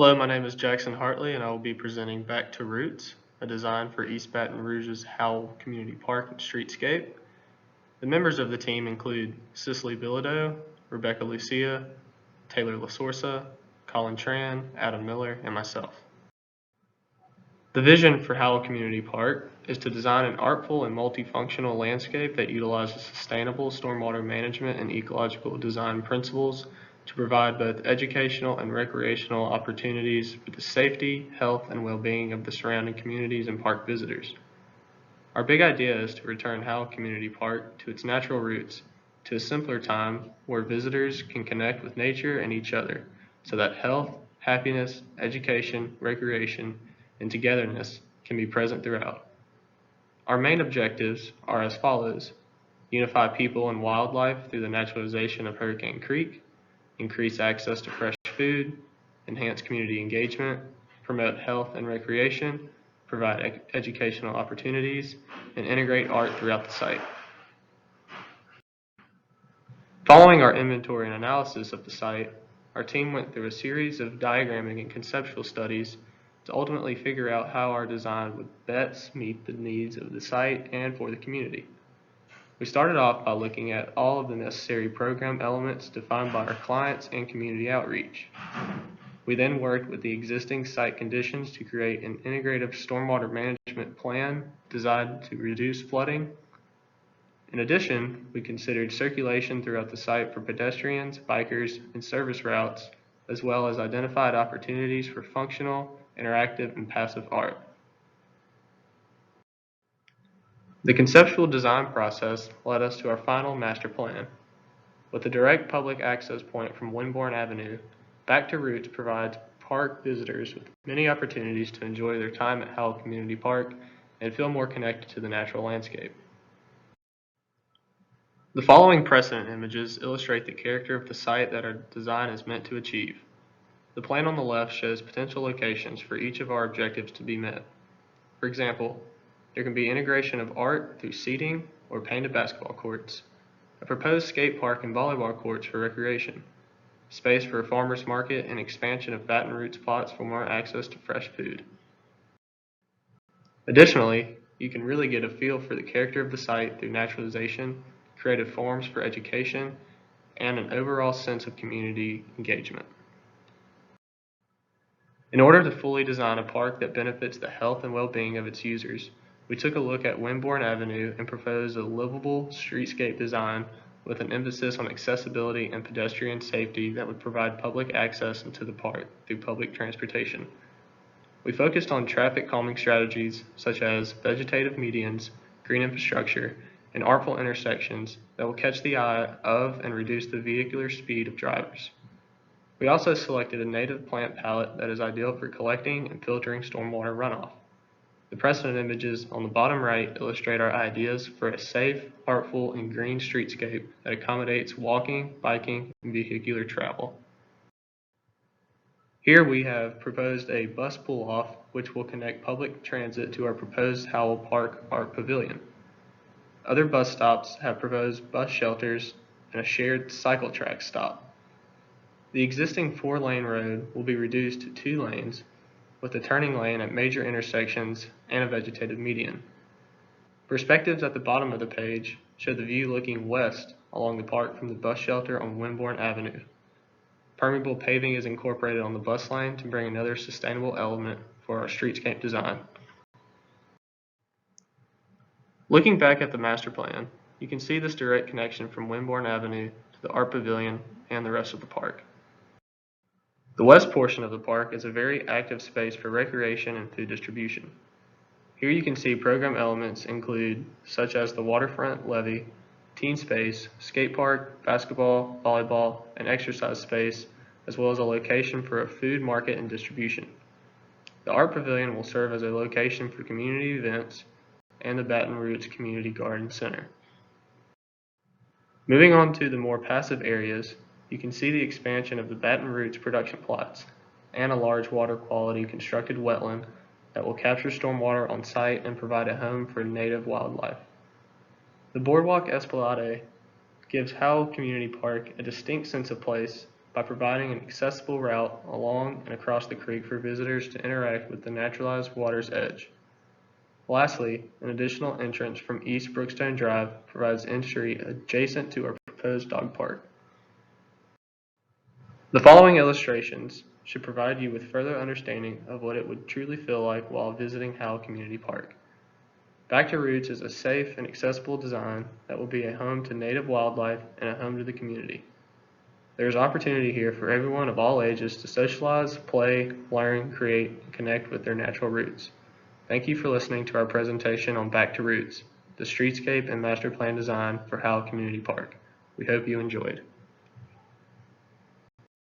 Hello, my name is Jackson Hartley, and I will be presenting Back to Roots, a design for East Baton Rouge's Howell Community Park and Streetscape. The members of the team include Cicely Bilodeau, Rebecca Lucia, Taylor LaSorsa, Colin Tran, Adam Miller, and myself. The vision for Howell Community Park is to design an artful and multifunctional landscape that utilizes sustainable stormwater management and ecological design principles to provide both educational and recreational opportunities for the safety, health, and well-being of the surrounding communities and park visitors. Our big idea is to return Howell Community Park to its natural roots, to a simpler time where visitors can connect with nature and each other, so that health, happiness, education, recreation, and togetherness can be present throughout. Our main objectives are as follows: unify people and wildlife through the naturalization of Hurricane Creek, increase access to fresh food, enhance community engagement, promote health and recreation, provide educational opportunities, and integrate art throughout the site. Following our inventory and analysis of the site, our team went through a series of diagramming and conceptual studies to ultimately figure out how our design would best meet the needs of the site and for the community. We started off by looking at all of the necessary program elements defined by our clients and community outreach. We then worked with the existing site conditions to create an integrative stormwater management plan designed to reduce flooding. In addition, we considered circulation throughout the site for pedestrians, bikers, and service routes, as well as identified opportunities for functional, interactive, and passive art. The conceptual design process led us to our final master plan. With a direct public access point from Winborn Avenue, Back to Roots provides park visitors with many opportunities to enjoy their time at Howell Community Park and feel more connected to the natural landscape. The following precedent images illustrate the character of the site that our design is meant to achieve. The plan on the left shows potential locations for each of our objectives to be met. For example, there can be integration of art through seating or painted basketball courts, a proposed skate park and volleyball courts for recreation, space for a farmer's market, and expansion of Baton Rouge plots for more access to fresh food. Additionally, you can really get a feel for the character of the site through naturalization, creative forms for education, and an overall sense of community engagement. In order to fully design a park that benefits the health and well-being of its users, we took a look at Winborn Avenue and proposed a livable streetscape design with an emphasis on accessibility and pedestrian safety that would provide public access into the park through public transportation. We focused on traffic calming strategies such as vegetative medians, green infrastructure, and artful intersections that will catch the eye of and reduce the vehicular speed of drivers. We also selected a native plant palette that is ideal for collecting and filtering stormwater runoff. The precedent images on the bottom right illustrate our ideas for a safe, artful, and green streetscape that accommodates walking, biking, and vehicular travel. Here we have proposed a bus pull-off which will connect public transit to our proposed Howell Park Art Pavilion. Other bus stops have proposed bus shelters and a shared cycle track stop. The existing 4-lane road will be reduced to 2 lanes, with a turning lane at major intersections and a vegetative median. Perspectives at the bottom of the page show the view looking west along the park from the bus shelter on Winborn Avenue. Permeable paving is incorporated on the bus lane to bring another sustainable element for our streetscape design. Looking back at the master plan, you can see this direct connection from Winborn Avenue to the Art Pavilion and the rest of the park. The west portion of the park is a very active space for recreation and food distribution. Here you can see program elements include such as the waterfront levee, teen space, skate park, basketball, volleyball, and exercise space, as well as a location for a food market and distribution. The Art Pavilion will serve as a location for community events and the Baton Rouge Community Garden Center. Moving on to the more passive areas, you can see the expansion of the Baton Rouge production plots and a large water quality constructed wetland that will capture stormwater on site and provide a home for native wildlife. The Boardwalk Esplanade gives Howell Community Park a distinct sense of place by by providing an accessible route along and across the creek for visitors to interact with the naturalized water's edge. Lastly, an additional entrance from East Brookstone Drive provides entry adjacent to our proposed dog park. The following illustrations should provide you with further understanding of what it would truly feel like while visiting Howell Community Park. Back to Roots is a safe and accessible design that will be a home to native wildlife and a home to the community. There is opportunity here for everyone of all ages to socialize, play, learn, create, and connect with their natural roots. Thank you for listening to our presentation on Back to Roots, the streetscape and master plan design for Howell Community Park. We hope you enjoyed.